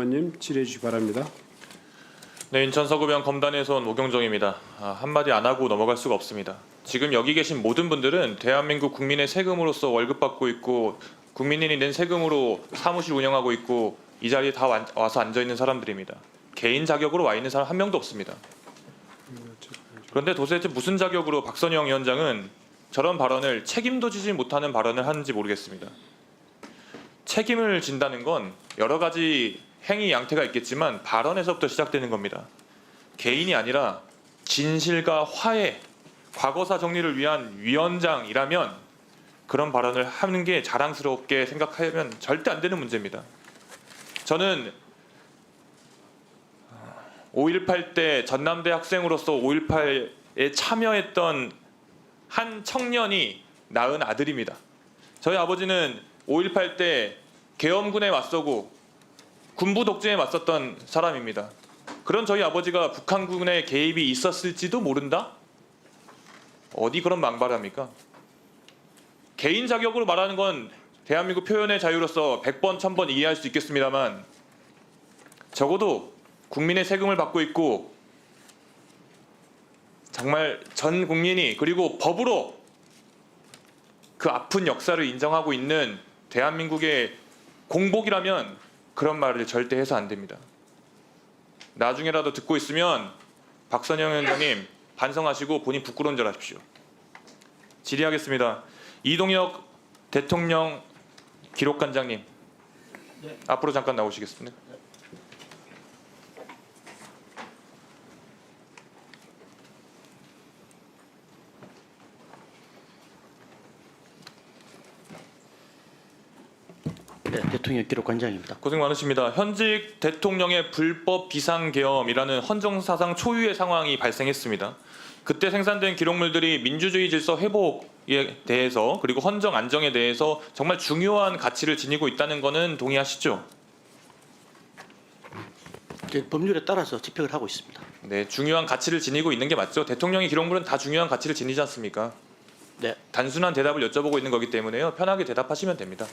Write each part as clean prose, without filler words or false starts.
의원님 질의해 주시기 바랍니다. 네, 인천 서구병 검단에서 온 오경정입니다. 한마디 안 하고 넘어갈 수가 없습니다. 지금 여기 계신 모든 분들은 대한민국 국민의 세금으로서 월급 받고 있고 국민이 낸 세금으로 사무실 운영하고 있고 이 자리에 다 와서 앉아 있는 사람들입니다. 개인 자격으로 와 있는 사람 한 명도 없습니다. 그런데 도대체 무슨 자격으로 박선영 위원장은 저런 발언을 책임도 지지 못하는 발언을 하는지 모르겠습니다. 책임을 진다는 건 여러 가지 행위 양태가 있겠지만 발언에서부터 시작되는 겁니다. 개인이 아니라 진실과 화해, 과거사 정리를 위한 위원장이라면 그런 발언을 하는 게 자랑스럽게 생각하면 절대 안 되는 문제입니다. 저는 5.18 때 전남대 학생으로서 5.18에 참여했던 한 청년이 낳은 아들입니다. 저희 아버지는 5.18 때 계엄군에 맞서고 군부 독재에 맞섰던 사람입니다. 그런 저희 아버지가 북한군의 개입이 있었을지도 모른다? 어디 그런 망발합니까? 개인 자격으로 말하는 건 대한민국 표현의 자유로서 100번, 1000번 이해할 수 있겠습니다만 적어도 국민의 세금을 받고 있고 정말 전 국민이 그리고 법으로 그 아픈 역사를 인정하고 있는 대한민국의 공복이라면 그런 말을 절대 해서 안 됩니다. 나중에라도 듣고 있으면 박선영 위원장님 반성하시고 본인 부끄러운 줄 하십시오. 질의하겠습니다. 이동혁 대통령 기록관장님 앞으로 잠깐 나오시겠습니다. 네, 대통령 기록관장입니다. 고생 많으십니다. 현직 대통령의 불법 비상계엄이라는 헌정사상 초유의 상황이 발생했습니다. 그때 생산된 기록물들이 민주주의 질서 회복에 대해서 그리고 헌정 안정에 대해서 정말 중요한 가치를 지니고 있다는 것은 동의하시죠? 법률에 따라서 집행을 하고 있습니다. 네, 중요한 가치를 지니고 있는 게 맞죠. 대통령의 기록물은 다 중요한 가치를 지니지 않습니까? 네, 단순한 대답을 여쭤보고 있는 거기 때문에요. 편하게 대답하시면 됩니다.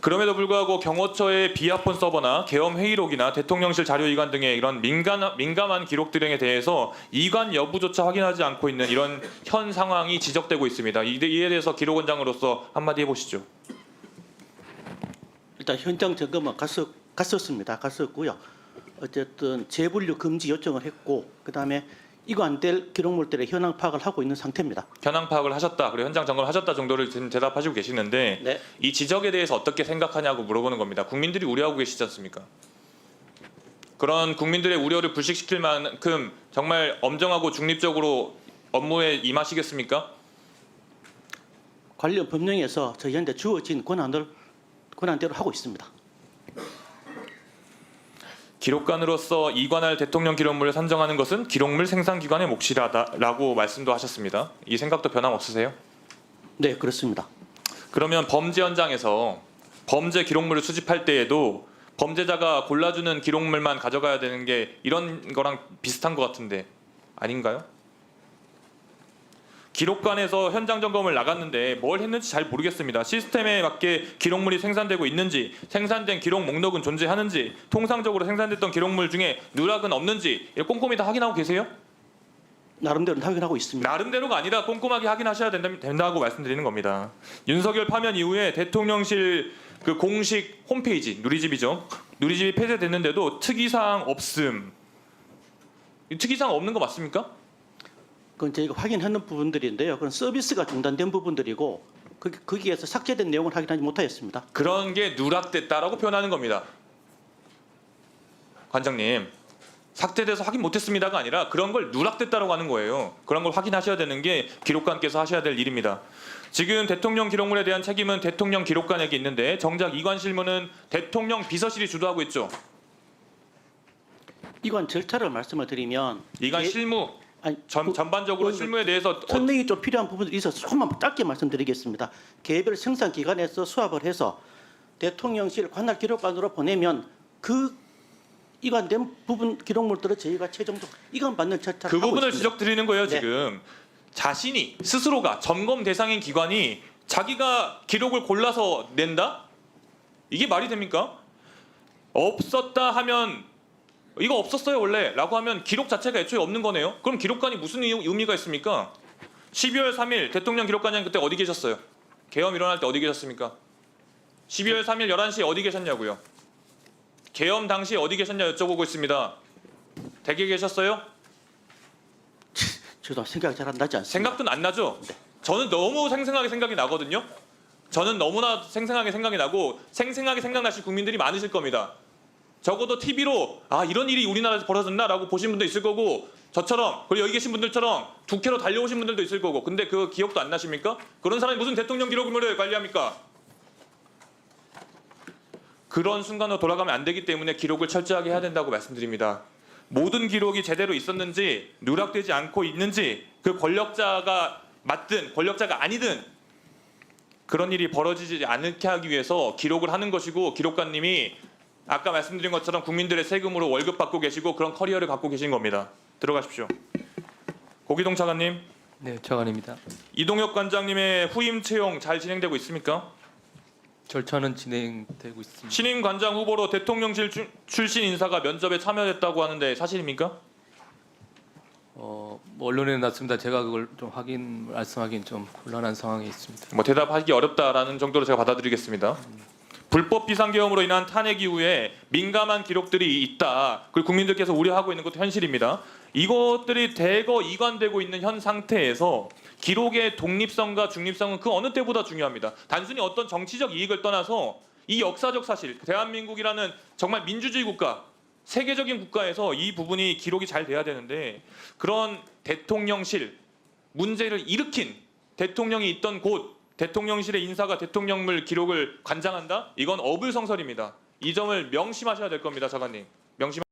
그럼에도 불구하고 경호처의 비아폰 서버나 계엄 회의록이나 대통령실 자료 이관 등의 이런 민감한 기록 등에 대해서 이관 여부조차 확인하지 않고 있는 이런 현 상황이 지적되고 있습니다. 이에 대해서 기록원장으로서 한마디 해보시죠. 일단 현장 점검은 갔었고요. 어쨌든 재분류 금지 요청을 했고 그다음에 이관될 기록물들의 현황 파악을 하고 있는 상태입니다. 현황 파악을 하셨다, 그리고 현장 점검을 하셨다 정도를 지금 대답하시고 계시는데 네. 이 지적에 대해서 어떻게 생각하냐고 물어보는 겁니다. 국민들이 우려하고 계시지 않습니까? 그런 국민들의 우려를 불식시킬 만큼 정말 엄정하고 중립적으로 업무에 임하시겠습니까? 관련 법령에서 저희한테 주어진 권한대로 하고 있습니다. 기록관으로서 이관할 대통령 기록물을 산정하는 것은 기록물 생산기관의 몫이라고 말씀도 하셨습니다. 이 생각도 변함없으세요? 네, 그렇습니다. 그러면 범죄 현장에서 범죄 기록물을 수집할 때에도 범죄자가 골라주는 기록물만 가져가야 되는 게 이런 거랑 비슷한 것 같은데 아닌가요? 기록관에서 현장 점검을 나갔는데 뭘 했는지 잘 모르겠습니다. 시스템에 맞게 기록물이 생산되고 있는지, 생산된 기록 목록은 존재하는지, 통상적으로 생산됐던 기록물 중에 누락은 없는지 꼼꼼히 다 확인하고 계세요? 나름대로 확인하고 있습니다. 나름대로가 아니라 꼼꼼하게 확인하셔야 된다고 말씀드리는 겁니다. 윤석열 파면 이후에 대통령실 그 공식 홈페이지, 누리집이죠. 누리집이 폐쇄됐는데도 특이사항 없음. 특이사항 없는 거 맞습니까? 그건 저희가 확인하는 부분들인데요. 그건 서비스가 중단된 부분들이고 거기에서 삭제된 내용을 확인하지 못하였습니다. 그런 게 누락됐다라고 표현하는 겁니다. 관장님, 삭제돼서 확인 못했습니다가 아니라 그런 걸 누락됐다라고 하는 거예요. 그런 걸 확인하셔야 되는 게 기록관께서 하셔야 될 일입니다. 지금 대통령 기록물에 대한 책임은 대통령 기록관에게 있는데 정작 이관 실무는 대통령 비서실이 주도하고 있죠. 이관 절차를 말씀을 드리면 이관 실무, 아니, 전반적으로 실무에 대해서 설명이 좀 필요한 부분들이 있어서 조금만 짧게 말씀드리겠습니다. 개별 생산 기관에서 수합을 해서 대통령실 관할 기록관으로 보내면 그 이관된 부분 기록물들을 저희가 최종적 이관받는 절차를 그 하고 부분을 있습니다. 지적드리는 거예요. 네. 지금 자신이 스스로가 점검 대상인 기관이 자기가 기록을 골라서 낸다? 이게 말이 됩니까? 없었다 하면 이거 없었어요 원래라고 하면 기록 자체가 애초에 없는 거네요. 그럼 기록관이 무슨 의미가 있습니까? 12월 3일 대통령 기록관장 그때 어디 계셨어요? 계엄 일어날 때 어디 계셨습니까? 12월 3일 11시에 어디 계셨냐고요? 계엄 당시 어디 계셨냐 여쭤보고 있습니다. 댁에 계셨어요? 저도 생각이 잘 안 나지 않습니다. 생각도 안 나죠? 저는 너무 생생하게 생각이 나거든요. 저는 너무나 생생하게 생각이 나고 생생하게 생각나실 국민들이 많으실 겁니다. 적어도 TV로 아 이런 일이 우리나라에서 벌어졌나라고 보신 분도 있을 거고 저처럼 그리고 여기 계신 분들처럼 국회로 달려오신 분들도 있을 거고 근데 그 기억도 안 나십니까? 그런 사람이 무슨 대통령 기록물을 관리합니까? 그런 순간으로 돌아가면 안 되기 때문에 기록을 철저하게 해야 된다고 말씀드립니다. 모든 기록이 제대로 있었는지 누락되지 않고 있는지 그 권력자가 맞든 권력자가 아니든 그런 일이 벌어지지 않게 하기 위해서 기록을 하는 것이고 기록관님이 아까 말씀드린 것처럼 국민들의 세금으로 월급 받고 계시고 그런 커리어를 갖고 계신 겁니다. 들어가십시오. 고기동 차관님, 네, 차관입니다. 이동혁 관장님의 후임 채용 잘 진행되고 있습니까? 절차는 진행되고 있습니다. 신임 관장 후보로 대통령실 출신 인사가 면접에 참여했다고 하는데 사실입니까? 뭐 언론에 났습니다. 제가 그걸 좀 말씀하기는 좀 곤란한 상황에 있습니다. 뭐 대답하기 어렵다라는 정도로 제가 받아들이겠습니다. 불법 비상계엄으로 인한 탄핵 이후에 민감한 기록들이 있다. 그리고 국민들께서 우려하고 있는 것도 현실입니다. 이것들이 대거 이관되고 있는 현 상태에서 기록의 독립성과 중립성은 그 어느 때보다 중요합니다. 단순히 어떤 정치적 이익을 떠나서 이 역사적 사실, 대한민국이라는 정말 민주주의 국가, 세계적인 국가에서 이 부분이 기록이 잘 돼야 되는데 그런 대통령실 문제를 일으킨 대통령이 있던 곳 대통령실의 인사가 대통령물 기록을 관장한다? 이건 어불성설입니다. 이 점을 명심하셔야 될 겁니다, 차관님. 명심.